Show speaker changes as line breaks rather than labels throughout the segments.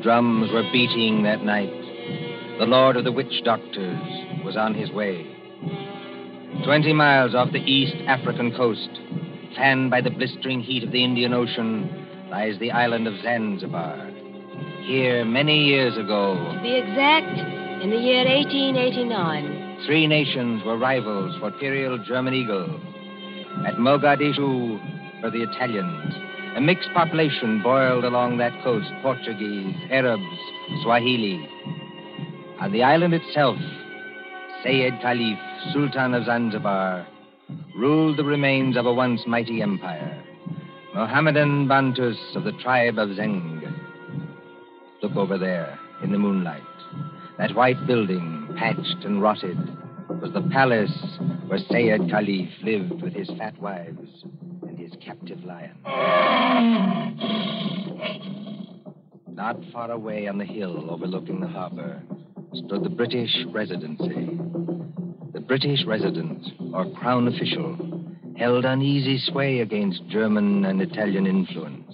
drums were beating that night, the Lord of the Witch Doctors was on his way. 20 miles off the East African coast, fanned by the blistering heat of the Indian Ocean, lies the island of Zanzibar. Here, many years ago...
To be exact, in the year 1889.
3 nations were rivals for imperial German eagle. At Mogadishu were the Italians. A mixed population boiled along that coast, Portuguese, Arabs, Swahili. On the island itself, Sayed Khalif, Sultan of Zanzibar, ruled the remains of a once mighty empire. Mohammedan Bantus of the tribe of Zeng. Look over there, in the moonlight. That white building, patched and rotted, was the palace where Sayed Khalif lived with his fat wives and his captive lion. Not far away on the hill overlooking the harbor stood the British Residency. The British resident, or crown official, held uneasy sway against German and Italian influence.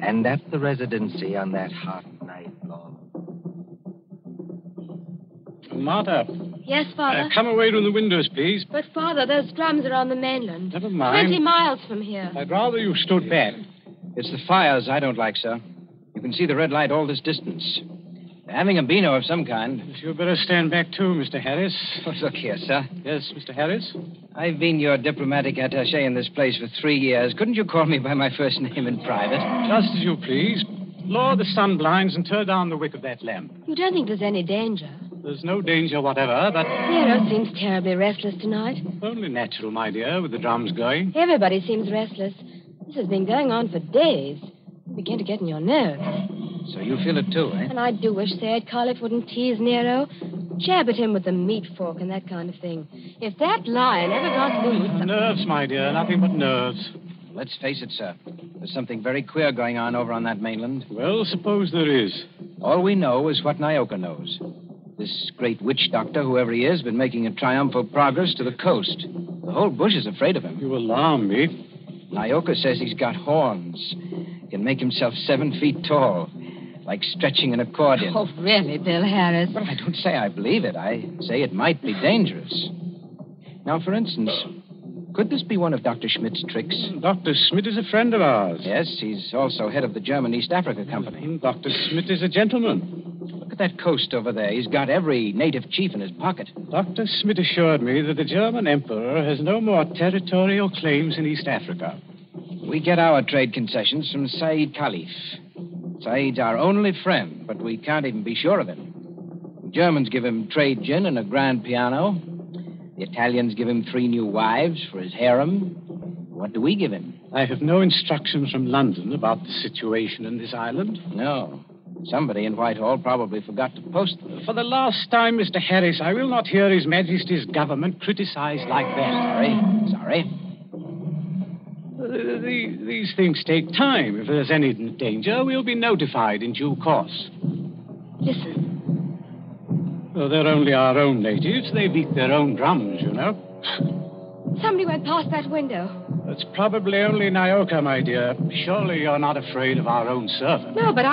And at the Residency on that hot night long...
Martha.
Yes, Father?
Come away from the windows, please.
But, Father, those drums are on the mainland.
Never mind.
20 miles from here.
I'd rather you stood back.
It's the fires I don't like, sir. You can see the red light all this distance. They're having a beano of some kind.
You'd better stand back, too, Mr. Harris.
Oh, look here, sir.
Yes, Mr. Harris?
I've been your diplomatic attaché in this place for 3 years. Couldn't you call me by my first name in private?
Just as you please. Lower the sun blinds and turn down the wick of that lamp.
You don't think there's any danger?
There's no danger whatever, but...
Nero seems terribly restless tonight.
Only natural, my dear, with the drums going.
Everybody seems restless. This has been going on for days. You begin to get in your nerves.
So you feel it too, eh?
And I do wish Sayed Khalif wouldn't tease Nero. Jab at him with the meat fork and that kind of thing. If that lion ever got loose...
Nerves, my dear, nothing but nerves.
Let's face it, sir. There's something very queer going on over on that mainland.
Well, suppose there is.
All we know is what Nyoka knows. This great witch doctor, whoever he is, been making a triumphal progress to the coast. The whole bush is afraid of him.
You alarm me.
Nyoka says he's got horns. He can make himself 7 feet tall, like stretching an accordion.
Oh, really, Bill Harris?
Well, I don't say I believe it. I say it might be dangerous. Now, for instance, could this be one of Dr. Schmidt's tricks?
Dr. Schmidt is a friend of ours.
Yes, he's also head of the German East Africa Company.
Dr. Schmidt is a gentleman.
Look at that coast over there. He's got every native chief in his pocket.
Dr. Schmidt assured me that the German emperor has no more territorial claims in East Africa.
We get our trade concessions from Said Khalif. Said's our only friend, but we can't even be sure of him. The Germans give him trade gin and a grand piano. The Italians give him 3 new wives for his harem. What do we give him?
I have no instructions from London about the situation in this island.
No. Somebody in Whitehall probably forgot to post them.
For the last time, Mr. Harris, I will not hear His Majesty's government criticized like that.
Sorry.
These things take time. If there's any danger, we'll be notified in due course.
Listen.
Well, they're only our own natives. They beat their own drums, you know.
Somebody went past that window.
It's probably only Nyoka, my dear. Surely you're not afraid of our own servant.
No, but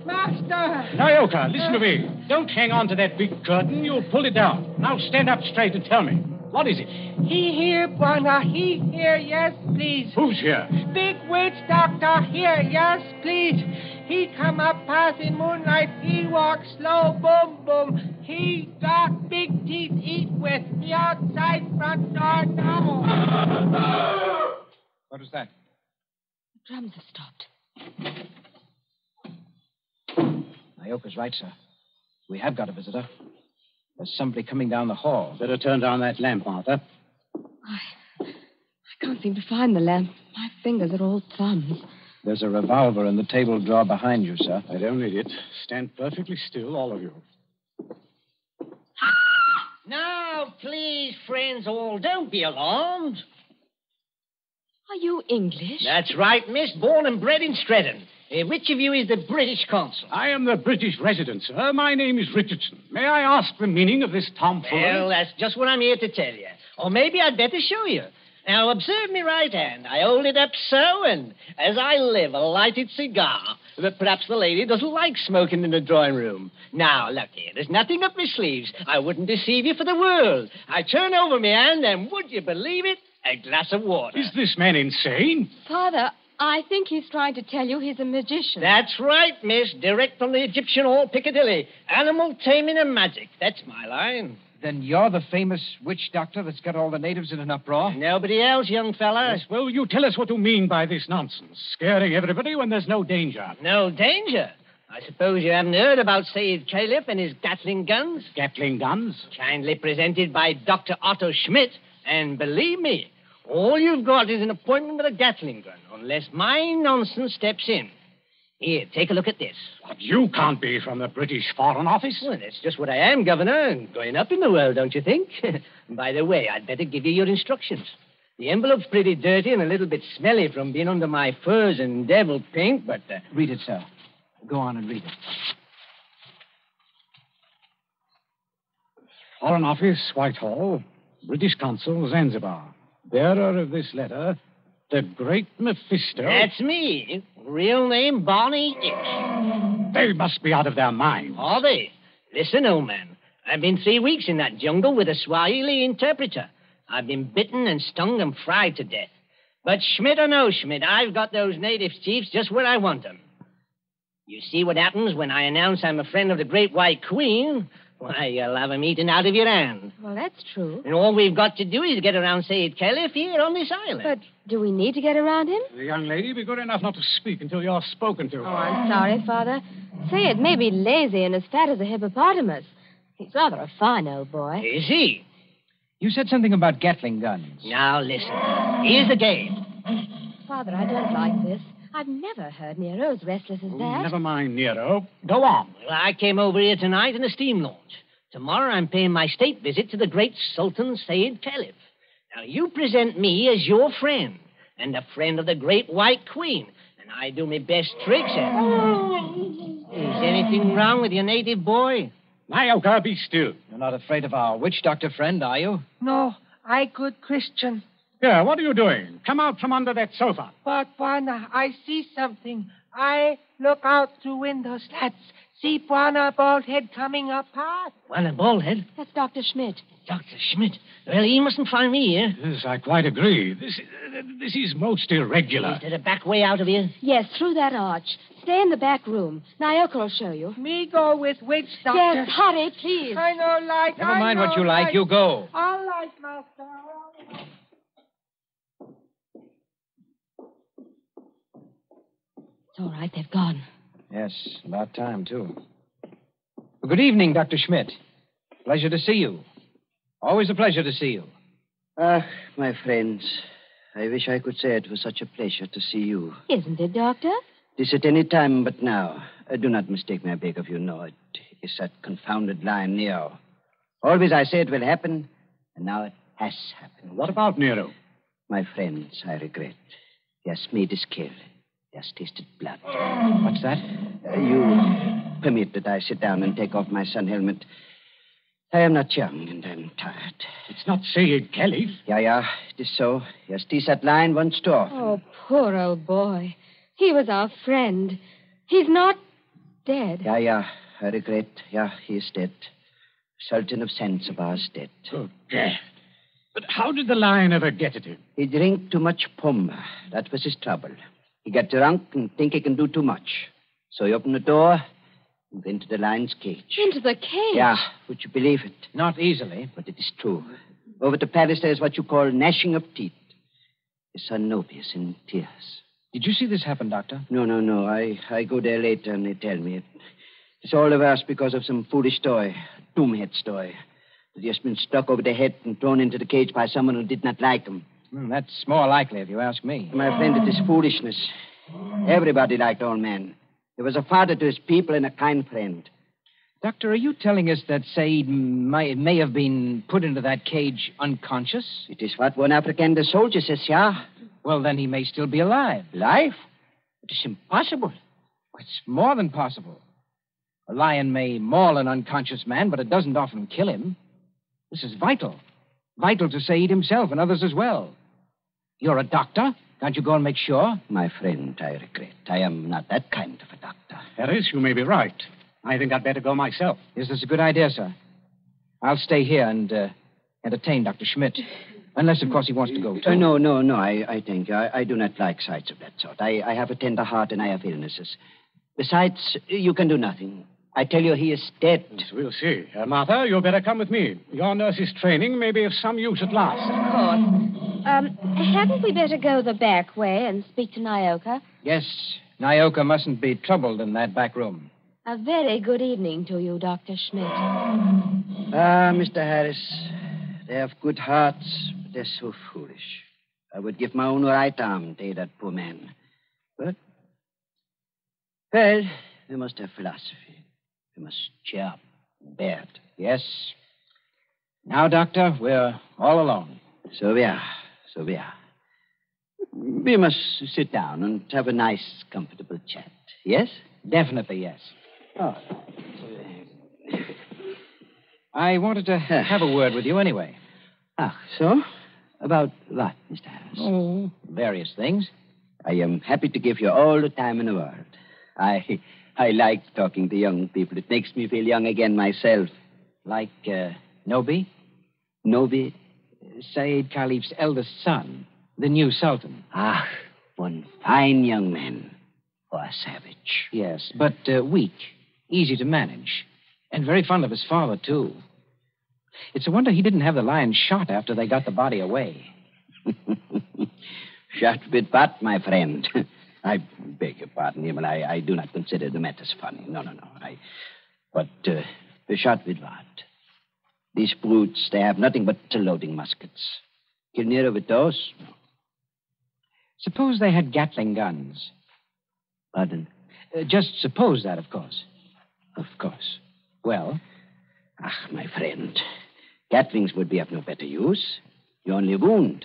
Master! Nyoka, listen to me. Don't hang on to that big curtain. You'll pull it down. Now stand up straight and tell me. What is it?
He here, Bwana. He here, yes, please.
Who's here?
Big witch doctor here, yes, please. He come up past in moonlight. He walk slow, boom, boom. He got big teeth eat with me outside front door now.
What was that?
the drums have stopped.
Nyoka's right, sir. We have got a visitor. There's somebody coming down the hall.
Better turn down that lamp, Martha.
I can't seem to find the lamp. My fingers are all thumbs.
There's a revolver in the table drawer behind you, sir.
I don't need it. Stand perfectly still, all of you.
Now, please, friends all, don't be alarmed.
Are you English?
That's right, miss. Born and bred in Streatham. Which of you is the British consul?
I am the British resident, sir. My name is Richardson. May I ask the meaning of this tomfoolery?
Well, that's just what I'm here to tell you. Or maybe I'd better show you. Now, observe me right hand. I hold it up so, and as I live, a lighted cigar. But perhaps the lady doesn't like smoking in the drawing room. Now, look here. There's nothing up my sleeves. I wouldn't deceive you for the world. I turn over my hand, and would you believe it? A glass of water.
Is this man insane?
Father, I think he's trying to tell you he's a magician.
That's right, miss. Direct from the Egyptian Hall, Piccadilly. Animal taming and magic. That's my line.
Then you're the famous witch doctor that's got all the natives in an uproar?
Nobody else, young fella.
Yes, well, you tell us what you mean by this nonsense. Scaring everybody when there's no danger.
No danger? I suppose you haven't heard about Sayyid Caliph and his Gatling guns?
Gatling guns?
Kindly presented by Dr. Otto Schmidt. And believe me, all you've got is an appointment with a Gatling gun, unless my nonsense steps in. Here, take a look at this.
But you can't be from the British Foreign Office.
Well, that's just what I am, Governor, and going up in the world, don't you think? By the way, I'd better give you your instructions. The envelope's pretty dirty and a little bit smelly from being under my furs and deviled pink, but...
Read it, sir. Go on and read it.
Foreign Office, Whitehall. British Consul, Zanzibar. Bearer of this letter, the Great Mephisto.
That's me. Real name, Barney Hicks.
They must be out of their minds.
Are they? Listen, old man. I've been 3 weeks in that jungle with a Swahili interpreter. I've been bitten and stung and fried to death. But Schmidt or no Schmidt, I've got those native chiefs just where I want them. You see what happens when I announce I'm a friend of the Great White Queen? Why, you'll have 'em eaten out of your hand.
Well, that's true.
And all we've got to do is get around Sayyid Caliph here on this island.
But do we need to get around him?
The young lady, be good enough not to speak until you're spoken to.
Oh, I'm sorry, Father. Sayid may be lazy and as fat as a hippopotamus. He's rather a fine old boy.
Is he?
You said something about Gatling guns.
Now, listen. Here's the game.
Father, I don't like this. I've never heard Nero as restless as that.
Never mind, Nero. Go on.
Well, I came over here tonight in a steam launch. Tomorrow I'm paying my state visit to the great Sultan Sayyid Caliph. Now, you present me as your friend and a friend of the Great White Queen, and I do my best tricks at it. Is anything wrong with your native boy?
Nyoka, be still.
You're not afraid of our witch doctor friend, are you?
No, I good Christian.
Here, what are you doing? Come out from under that sofa.
But, Bwana, I see something. I look out through window slats. See Bwana bald head coming apart.
Well, a bald head?
That's Dr. Schmidt.
Dr. Schmidt. Well, he mustn't find me here.
Yes, I quite agree. This is most irregular.
Is there a back way out of here?
Yes, through that arch. Stay in the back room. Naoko will show you.
Me go with witch doctor.
Yes, hurry, please.
I know like.
Never mind what you like. You go.
All right, master.
It's all right. They've gone.
Yes, about time, too. Well, good evening, Dr. Schmidt. Pleasure to see you. Always a pleasure to see you.
Ah, my friends, I wish I could say it was such a pleasure to see you.
Isn't it, Doctor?
This at any time but now. Do not mistake me, I beg of you. No, it is that confounded lion, Nero. Always I say it will happen, and now it has happened.
What about Nero?
My friends, I regret. He has made his kill. He has tasted blood.
What's that?
You permit that I sit down and take off my sun helmet. I am not young, and I'm tired.
It's not Sayyid Caliph.
Yeah, it is so. He has teased that lion once too often.
Oh, poor old boy. He was our friend. He's not dead.
Yeah, I regret. Yeah, he is dead. Sultan of Zanzibar is dead.
Oh, Gad. But how did the lion ever get at him?
He drank too much pumba. That was his trouble. He got drunk and think he can do too much. So he opened the door and went into the lion's cage.
Into the cage?
Yeah, would you believe it?
Not easily.
But it is true. Over to Paris, there's what you call gnashing of teeth. His son Nobi is in tears.
Did you see this happen, Doctor?
No. I go there later and they tell me. It's all the worse because of some foolish toy, a doomhead toy, that he has been struck over the head and thrown into the cage by someone who did not like him.
That's more likely, if you ask me.
My friend, it is foolishness. Everybody liked old man. He was a father to his people and a kind friend.
Doctor, are you telling us that Said may have been put into that cage unconscious?
It is what one African soldier says, yeah.
Well, then he may still be alive.
Alive? It is impossible.
It's more than possible. A lion may maul an unconscious man, but it doesn't often kill him. This is vital. Vital to Said himself and others as well. You're a doctor. Can't you go and make sure?
My friend, I regret. I am not that kind of a doctor.
Harris, you may be right. I think I'd better go myself.
Yes, that's a good idea, sir. I'll stay here and entertain Dr. Schmidt. Unless, of course, he wants to go, too.
No. I thank you. I do not like sights of that sort. I have a tender heart and I have illnesses. Besides, you can do nothing. I tell you, he is dead.
Yes, we'll see. Martha, you'd better come with me. Your nurse's training may be of some use at last.
Of course. Hadn't we better go the back way and speak to Nyoka?
Yes, Nyoka mustn't be troubled in that back room.
A very good evening to you, Dr. Schmidt.
Mr. Harris, they have good hearts, but they're so foolish. I would give my own right arm to aid that poor man. But, well, we must have philosophy. We must cheer up, bear it.
Yes. Now, Doctor, we're all alone.
So we are. We must sit down and have a nice, comfortable chat. Yes?
Definitely, yes.
Oh.
I wanted to have a word with you anyway.
So? About what, Mr. Harris?
Oh, various things.
I am happy to give you all the time in the world. I like talking to young people. It makes me feel young again myself.
Like, Nobi?
Nobi?
Said Khalif's eldest son, the new sultan.
One fine young man. For a savage.
Yes, but weak, easy to manage, and very fond of his father, too. It's a wonder he didn't have the lion shot after they got the body away.
Shot with what, my friend? I beg your pardon, Himmel. I do not consider the matters funny. No. But shot with what? These brutes, they have nothing but loading muskets. Kill Nero with those? No.
Suppose they had Gatling guns.
Pardon?
Just suppose that, of course.
Of course.
Well?
My friend. Gatlings would be of no better use. You only wound.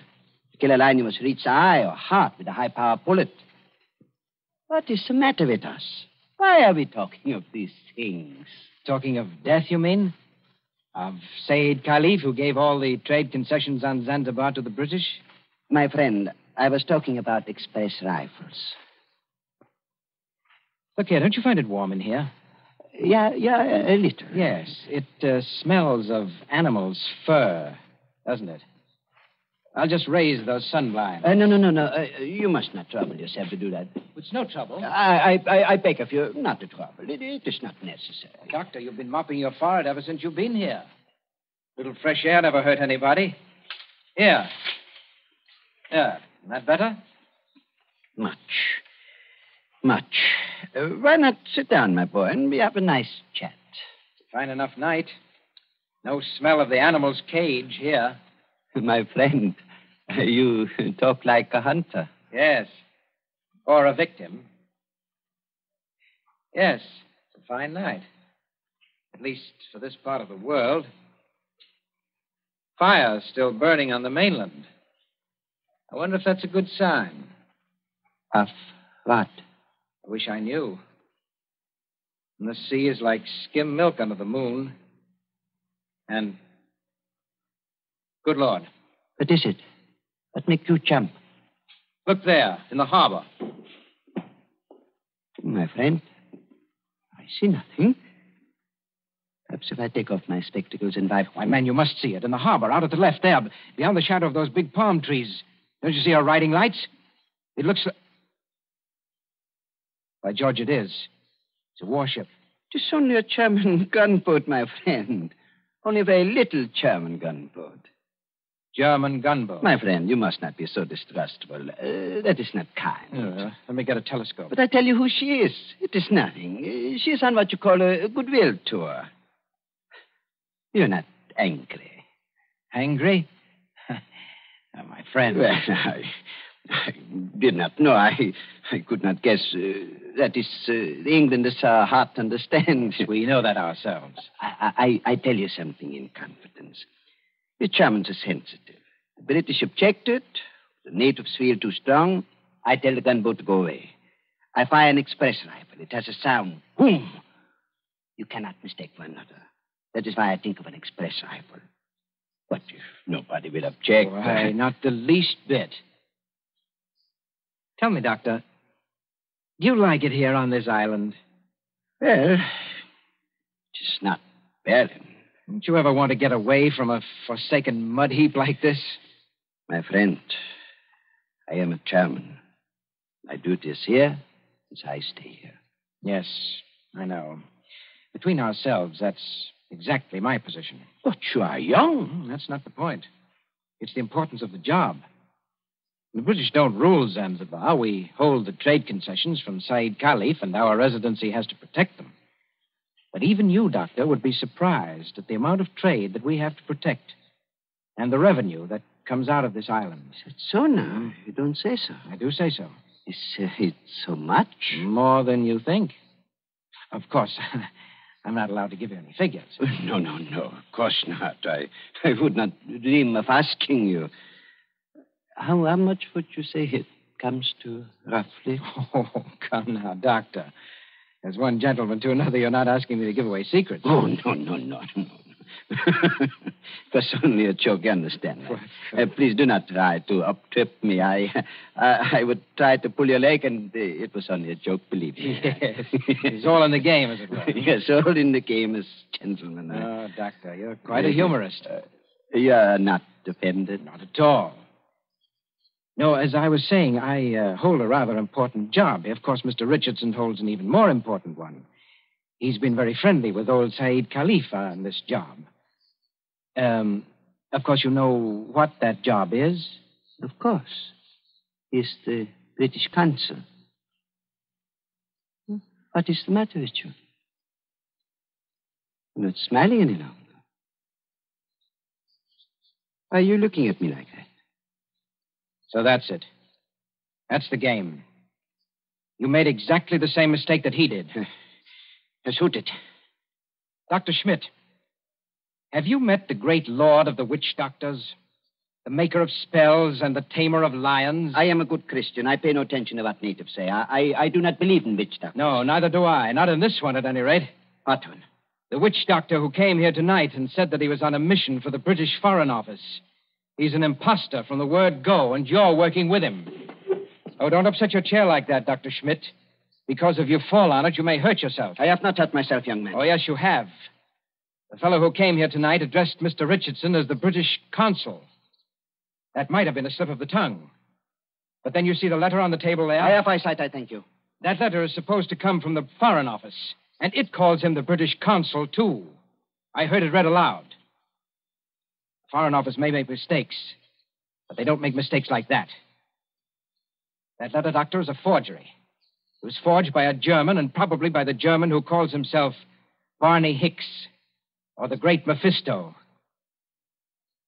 To kill a lion, you must reach the eye or heart with a high-power bullet. What is the matter with us? Why are we talking of these things?
Talking of death, you mean? Of Said Khalif, who gave all the trade concessions on Zanzibar to the British?
My friend, I was talking about express rifles.
Look here, don't you find it warm in here?
Yeah, a little.
Yes, it smells of animal's fur, doesn't it? I'll just raise those sun blinds.
No. You must not trouble yourself to do that.
It's no trouble.
I beg of you not to trouble. It is not necessary.
Doctor, you've been mopping your forehead ever since you've been here. A little fresh air never hurt anybody. Here. Isn't that better?
Much. Why not sit down, my boy, and we have a nice chat?
Fine enough night. No smell of the animal's cage here.
My friend, you talk like a hunter.
Yes. Or a victim. Yes, it's a fine night. At least for this part of the world. Fire's still burning on the mainland. I wonder if that's a good sign.
Of what?
I wish I knew. And the sea is like skim milk under the moon. And, good Lord.
What is it? What makes you jump?
Look there, in the harbor.
My friend, I see nothing. Perhaps if I take off my spectacles and wipe...
Why, man, you must see it. In the harbor, out at the left there, beyond the shadow of those big palm trees. Don't you see our riding lights? It looks... By George, it is. It's a warship.
It's only a German gunboat, my friend. Only a very little German gunboat.
German gunboat?
My friend, you must not be so distrustful. That is not kind.
Let me get a telescope.
But I tell you who she is. It is nothing. She is on what you call a goodwill tour. You're not angry.
Angry? My friend.
Well, I did not know. I could not guess. That is, the Englanders are hard to understand.
We know that ourselves.
I tell you something in confidence. The Germans are sensitive. The British objected. The natives feel too strong. I tell the gunboat to go away. I fire an express rifle. It has a sound. Boom! You cannot mistake one another. That is why I think of an express rifle. But if nobody will object...
Why, not the least bit. Tell me, Doctor, do you like it here on this island?
Well, just not bad.
Don't you ever want to get away from a forsaken mud heap like this?
My friend, I am a chairman. My duty is here, so I stay here.
Yes, I know. Between ourselves, that's exactly my position.
But you are young.
That's not the point. It's the importance of the job. The British don't rule Zanzibar. We hold the trade concessions from Said Khalif, and our residency has to protect them. But even you, Doctor, would be surprised at the amount of trade that we have to protect and the revenue that comes out of this island.
Is it so now? You don't say so.
I do say so.
Is it so much?
More than you think. Of course, I'm not allowed to give you any figures.
No. Of course not. I would not dream of asking you. How much would you say it comes to, roughly?
Oh, come now, Doctor. As one gentleman to another, you're not asking me to give away secrets.
Oh, no. It was only a joke, you understand. Please do not try to uptrip me. I would try to pull your leg, and it was only a joke, believe me.
Yes. It's all in the game, as it were.
Yes, all in the game as gentlemen.
Oh, Doctor, you're quite a humorist.
You're not offended?
Not at all. No, as I was saying, I hold a rather important job. Of course, Mr. Richardson holds an even more important one. He's been very friendly with old Said Khalif on this job. Of course, you know what that job is?
Of course. He's the British consul. What is the matter with you? You're not smiling any longer. Why are you looking at me like that?
So that's it. That's the game. You made exactly the same mistake that he did.
Yes, who did?
Dr. Schmidt, have you met the great lord of the witch doctors? The maker of spells and the tamer of lions?
I am a good Christian. I pay no attention to what natives say. I do not believe in witch doctors.
No, neither do I. Not in this one, at any rate.
What one?
The witch doctor who came here tonight and said that he was on a mission for the British Foreign Office. He's an imposter from the word go, and you're working with him. Oh, don't upset your chair like that, Dr. Schmidt. Because if you fall on it, you may hurt yourself.
I have not hurt myself, young man.
Oh, yes, you have. The fellow who came here tonight addressed Mr. Richardson as the British consul. That might have been a slip of the tongue. But then you see the letter on the table there?
I have eyesight, I thank you.
That letter is supposed to come from the Foreign Office, and it calls him the British consul, too. I heard it read aloud. The Foreign Office may make mistakes, but they don't make mistakes like that. That letter, Doctor, is a forgery. It was forged by a German, and probably by the German who calls himself Barney Hicks, or the Great Mephisto.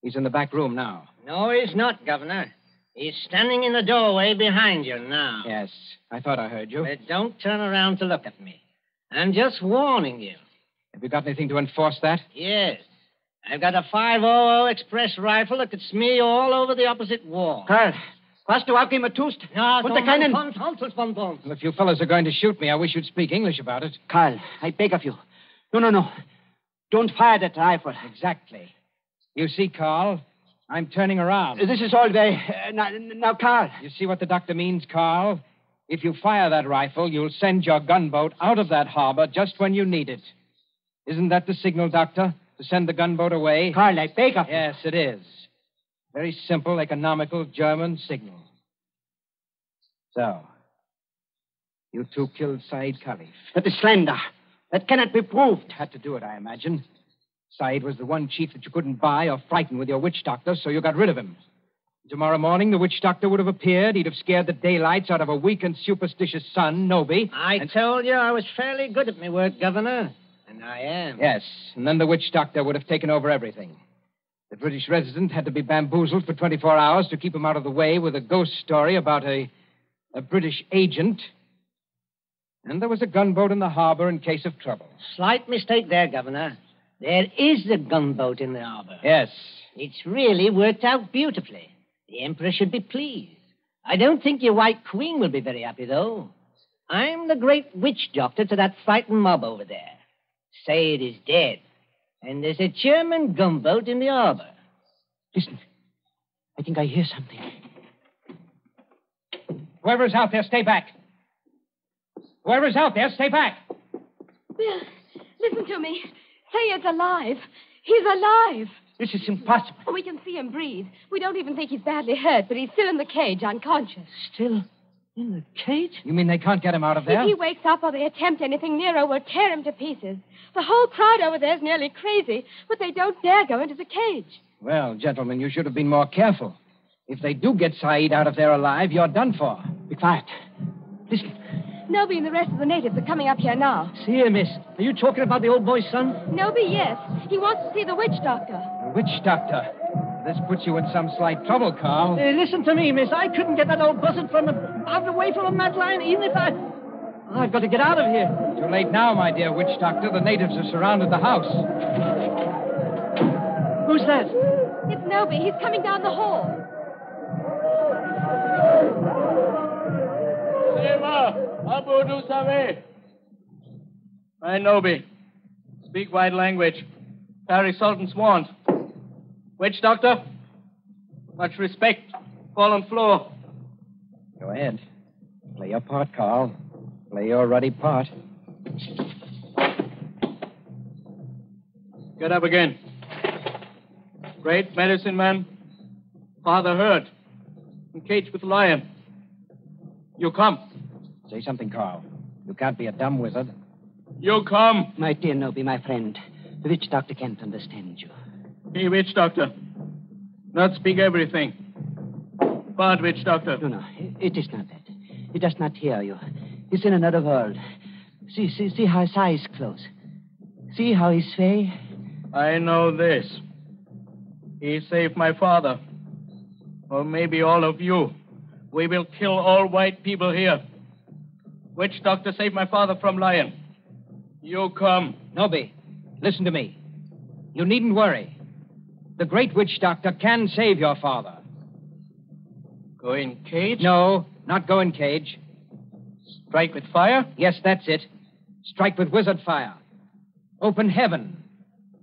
He's in the back room now.
No, he's not, Governor. He's standing in the doorway behind you now.
Yes, I thought I heard you.
But don't turn around to look at me. I'm just warning you.
Have you got anything to enforce that?
Yes. I've got a 500 express rifle that could smear you all over the opposite wall.
Carl, hast du abgematust?
Ja,
Und der keinen...
Well,
Well, if you fellows are going to shoot me, I wish you'd speak English about it.
Carl, I beg of you. No. Don't fire that rifle.
Exactly. You see, Carl, I'm turning around.
This is all very... now, Carl.
You see what the doctor means, Carl? If you fire that rifle, you'll send your gunboat out of that harbor just when you need it. Isn't that the signal, Doctor? To send the gunboat away?
Carl, I beg of you.
Yes, it is. Very simple, economical German signal. So, you two killed Said Khalif.
That is slander. That cannot be proved.
Had to do it, I imagine. Said was the one chief that you couldn't buy or frighten with your witch doctor, so you got rid of him. Tomorrow morning, the witch doctor would have appeared. He'd have scared the daylights out of a weak and superstitious son, Noby.
I told you I was fairly good at my work, Governor. And I am.
Yes, and then the witch doctor would have taken over everything. The British resident had to be bamboozled for 24 hours to keep him out of the way with a ghost story about a British agent. And there was a gunboat in the harbor in case of trouble.
Slight mistake there, Governor. There is a gunboat in the harbor.
Yes.
It's really worked out beautifully. The Emperor should be pleased. I don't think your White Queen will be very happy, though. I'm the great witch doctor to that frightened mob over there. Said is dead. And there's a German gunboat in the harbor.
Listen. I think I hear something.
Whoever's out there, stay back. Whoever's out there, stay back.
Bill, listen to me. Say it's alive. He's alive.
This is impossible.
We can see him breathe. We don't even think he's badly hurt, but he's still in the cage, unconscious.
Still in the cage?
You mean they can't get him out of there?
If he wakes up or they attempt anything, Nero will tear him to pieces. The whole crowd over there is nearly crazy, but they don't dare go into the cage.
Well, gentlemen, you should have been more careful. If they do get Saeed out of there alive, you're done for.
Be quiet. Listen.
Nobi and the rest of the natives are coming up here now.
See here, miss. Are you talking about the old boy's son?
Nobi, yes. He wants to see the witch doctor.
The witch doctor? This puts you in some slight trouble, Carl.
Listen to me, miss. I couldn't get that old buzzard out away from a mad lion, even if I've got to get out of here.
Too late now, my dear witch doctor. The natives have surrounded the house.
Who's that?
It's Nobi. He's coming down the hall.
Abu do Save. I Nobi. Speak white language. Carry Sultan's wand. Witch doctor? Much respect. Fallen floor.
Go ahead. Play your part, Carl. Play your ruddy part.
Get up again. Great medicine man. Father heard. Encaged with lion. You come.
Say something, Carl. You can't be a dumb wizard.
You come.
My dear Nobi, my friend, the witch doctor can't understand you.
Hey, witch doctor. Not speak everything. But, witch doctor.
No, it is not that. He does not hear you. He's in another world. See how his eyes close. See how he sway.
I know this. He saved my father. Or maybe all of you. We will kill all white people here. Witch doctor saved my father from lion. You come.
Nobi, listen to me. You needn't worry. The great witch doctor can save your father.
Go in cage?
No, not go in cage.
Strike with fire?
Yes, that's it. Strike with wizard fire. Open heaven.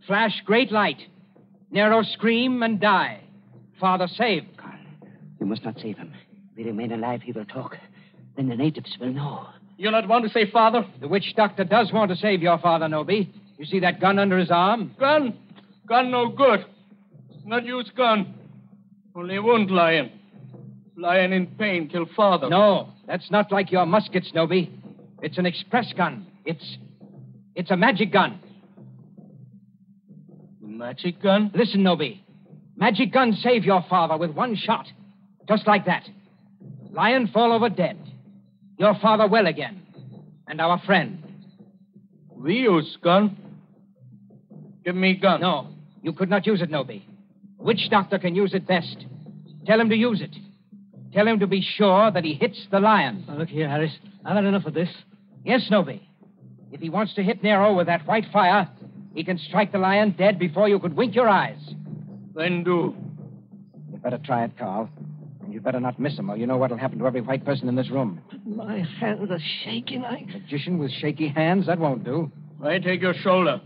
Flash great light. Nero scream and die. Father saved.
Carl, you must not save him. If he remain alive, he will talk. Then the natives will know.
You not want to save father?
The witch doctor does want to save your father, Nobi. You see that gun under his arm?
Gun? Gun no good. Not use gun. Only wound lion. Lion in pain kill father.
No, that's not like your muskets, Nobi. It's an express gun. It's a magic gun.
Magic gun?
Listen, Nobi. Magic gun save your father with one shot. Just like that. Lion fall over dead. Your father well again. And our friend.
We use gun. Give me gun.
No, you could not use it, Nobi. Witch doctor can use it best. Tell him to use it. Tell him to be sure that he hits the lion.
Now, look here, Harris. I've had enough of this.
Yes, Nobi. If he wants to hit Nero with that white fire, he can strike the lion dead before you could wink your eyes.
Then do.
You'd better try it, Carl. And you'd better not miss him, or you know what'll happen to every white person in this room.
My hands are shaking.
Magician with shaky hands? That won't do.
I take your shoulder.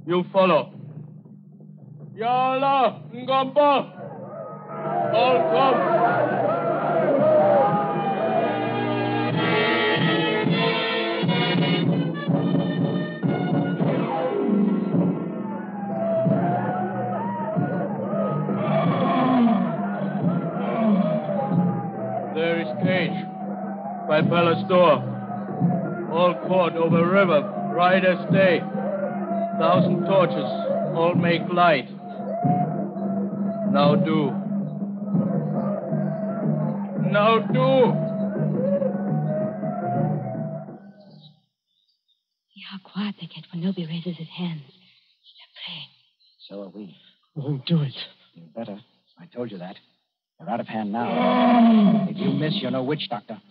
You follow. Yalla, Ngombo. All come. There is cage by palace door. All court over river, bright as day. 1,000 torches, all make light. Now do. Now do.
See how quiet they get when Nobi raises his hands. They're praying.
So are we.
Won't do it.
You better. I told you that. They're out of hand now. If you miss, you're no witch doctor.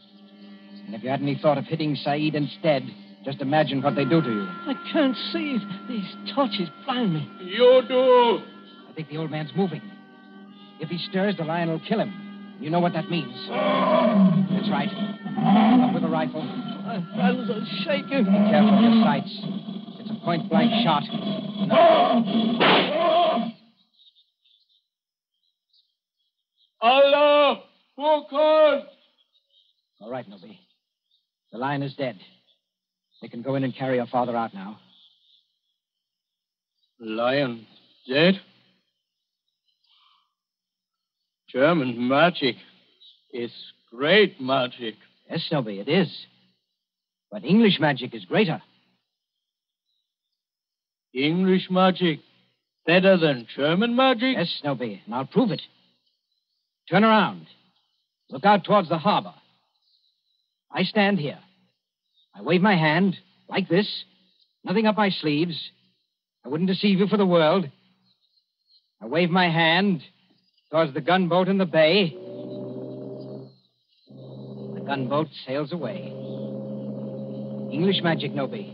And if you had any thought of hitting Saeed instead, just imagine what they do to you.
I can't see. These torches blind me.
You do.
I think the old man's moving. If he stirs, the lion will kill him. You know what that means. That's right. Up with a rifle.
My hands are shaking.
Be careful of your sights. It's a point-blank shot.
Allah, who called?
All right, Nobi. The lion is dead. They can go in and carry your father out now.
Lion dead? German magic is great magic.
Yes, Nobi, it is. But English magic is greater.
English magic better than German magic?
Yes, Nobi, and I'll prove it. Turn around. Look out towards the harbor. I stand here. I wave my hand, like this, nothing up my sleeves. I wouldn't deceive you for the world. I wave my hand towards the gunboat in the bay. The gunboat sails away. English magic, Nobi.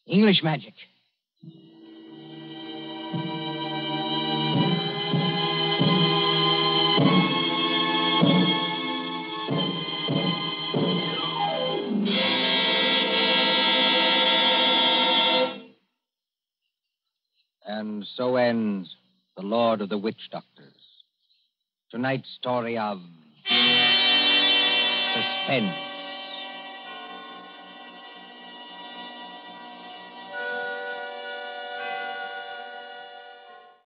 English magic.
And so ends The Lord of the Witch Doctors. Tonight's story of Suspense.